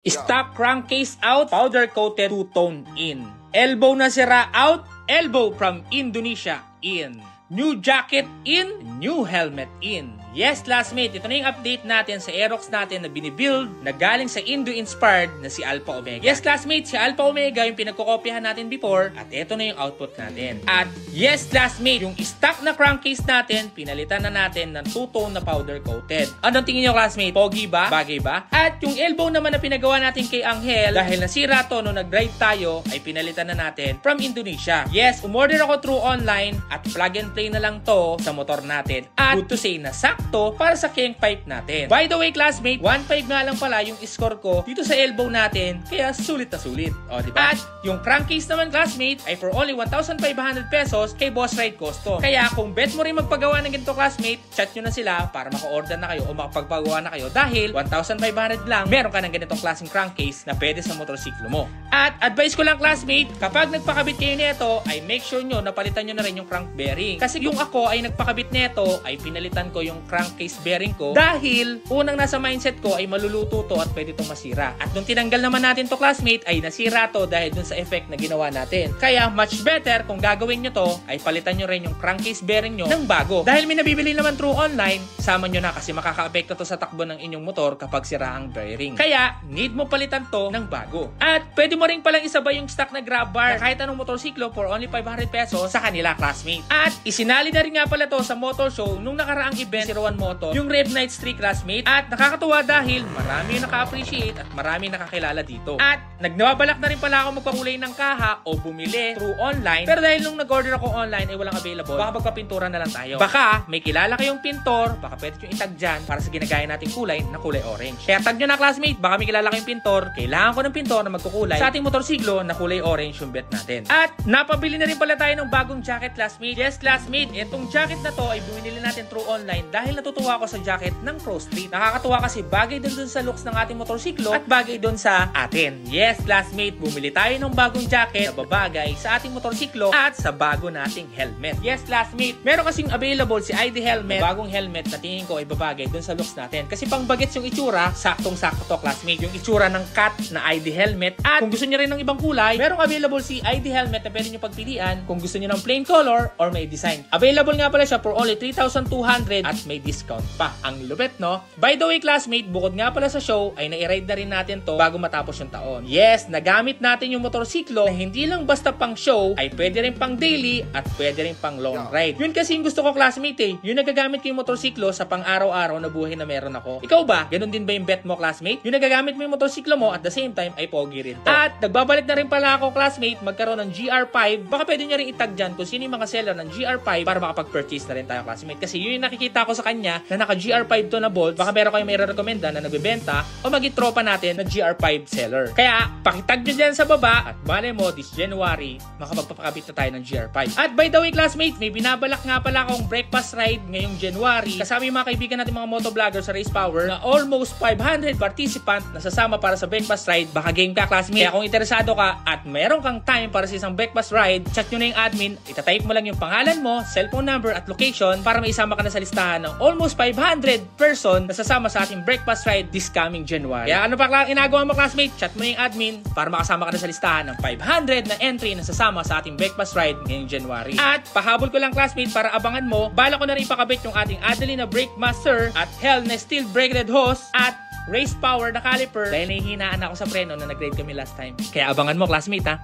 Stock crankcase out, powder coated, two-tone in. Elbow na sira out, elbow from Indonesia in. New jacket in, new helmet in. Yes, classmate, ito na yung update natin sa Aerox natin na binibuild na galing sa Indo-inspired na si Alpha Omega. Yes, classmate, si Alpha Omega yung pinagkokopyahan natin before at ito na yung output natin. At yes, classmate, yung stock na crankcase natin, pinalitan na natin ng two-tone na powder coated. Anong tingin nyo, classmate? Pogi ba? Bagay ba? At yung elbow naman na pinagawa natin kay Angel, dahil nasira to nung nag-ride tayo, ay pinalitan na natin from Indonesia. Yes, umorder ako through online at plug and play na lang to sa motor natin. At good to say na sakto para sa kink pipe natin. By the way, classmate, 1.5 nga lang pala yung score ko dito sa elbow natin, kaya sulit na sulit. O, diba? At yung crankcase naman, classmate, ay for only 1,500 pesos kay Boss Ride Custom. Kaya kung bet mo rin magpagawa ng ganito, classmate, chat nyo na sila para maka-order na kayo o makapagpagawa na kayo dahil 1,500 lang, meron ka ng ganitong klaseng crankcase na pwede sa motorsiklo mo. At advice ko lang, classmate, kapag nagpakabit kayo nito, ay make sure nyo napalitan nyo na rin yung crank bearing. Kasi yung ako ay nagpakabit nito, ay pinalitan ko yung crankcase bearing ko dahil unang nasa mindset ko ay maluluto to at pwede itong masira. At nung tinanggal naman natin to, classmate, ay nasira to dahil dun sa effect na ginawa natin. Kaya much better kung gagawin nyo to ay palitan nyo rin yung crankcase bearing nyo ng bago. Dahil may nabibili naman through online, sama nyo na kasi makaka-apekto to sa takbo ng inyong motor kapag sira ang bearing. Kaya need mo palitan to ng bago. At pwede mo rin palang isabay yung stock na grab bar na kahit anong motorsiklo for only 500 pesos sa kanila, classmate. At isinali na rin nga pala to sa motor show nung nakaraang event si Rowan Motor, yung Rev Night Street, classmate. At nakakatuwa dahil marami yung naka-appreciate at marami nakakilala dito. At nagnawabalak na rin pala ako magpakulay ng kaha o bumili through online. Pero dahil nung nag-order ako online ay walang available, baka magpapintura na lang tayo. Baka may kilala kayong pintor, baka pwede yung itag dyan para sa ginagaya nating kulay na kulay orange. Kaya tag nyo na, classmate, baka may kilala kayong pintor, kailangan ko ng pintor na magkukulay sa ating motorsiklo na kulay orange yung bet natin. At napabili na rin pala tayo ng bagong jacket, classmate. Yes, classmate, itong jacket na to ay binili natin through online dahil natutuwa ako sa jacket ng Pro Street. Nakakatuwa kasi bagay dun sa looks ng ating motorsiklo at bagay dun sa atin. Yes, classmate, bumili tayo ng bagong jacket na babagay sa ating motorsiklo at sa bago nating helmet. Yes, classmate, meron kasing available si ID helmet, bagong helmet na tingin ko ay babagay dun sa looks natin. Kasi pang bagets yung itsura, saktong-sakto to, classmate. Yung itsura ng cat na ID helmet. At kung gusto niyo rin ng ibang kulay, merong available si ID helmet na pwede nyo pagpilian kung gusto niyo ng plain color or may design. Available nga pala siya for only 3,200 at may discount pa. Ang lupet, no? By the way, classmate, bukod nga pala sa show, ay na-ride na rin natin to bago matapos yung taon. Yes, nagamit natin yung motorsiklo na hindi lang basta pang show, ay pwede rin pang daily at pwede rin pang long ride. Yun kasi yung gusto ko, classmate, eh. Yung nagagamit ko yung motorsiklo sa pang araw-araw na buhay na meron ako. Ikaw ba? Ganun din ba yung bet mo, classmate? Yung nagagamit mo yung motorsiklo mo at the same time ay pogi rin to. At nagbabalik na rin pala ako, classmate, magkaroon ng GR5. Baka pwede nyo rin itag dyan kung sino yung mga seller ng GR5 para makapag-purchase na rin tayo, classmate. Kasi yun yung nakikita ko sa kanya na naka GR5 to na bolt. Baka meron kayo may re-recommenda na nagbebenta o maging tropa natin na GR5 seller. Kaya pakitag nyo dyan sa baba at malay mo this January makapagpapakabit na tayo ng GR5. At by the way, classmate, may binabalak nga pala akong breakfast ride ngayong January kasama yung mga kaibigan natin mga motovlogger sa Race Power na almost 500 participant na sasama para sa breakfast ride. Baka game ka, classmate. Kaya kung interesado ka at meron kang time para sa isang breakfast ride, chat nyo na yung admin, itatype mo lang yung pangalan mo, cellphone number at location para maisama ka na sa listahan ng almost 500 person na sasama sa ating breakfast ride this coming January. Kaya ano pa inagawa mo, classmate? Chat mo na yung admin para makasama ka na sa listahan ng 500 na entry na sasama sa ating breakfast ride ngayong January. At pahabol ko lang, classmate, para abangan mo, bala ko na rin ipakabit yung ating Adelina Brake Master at Hell na Steel Braketed Hose at Race Power na caliper dahil nahihinaan ako sa preno na nag-ride kami last time. Kaya abangan mo, classmate, ha?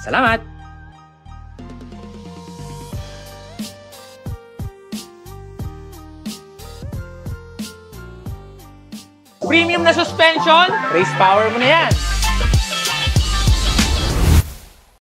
Salamat! Premium na suspension, Race Power mo na yan.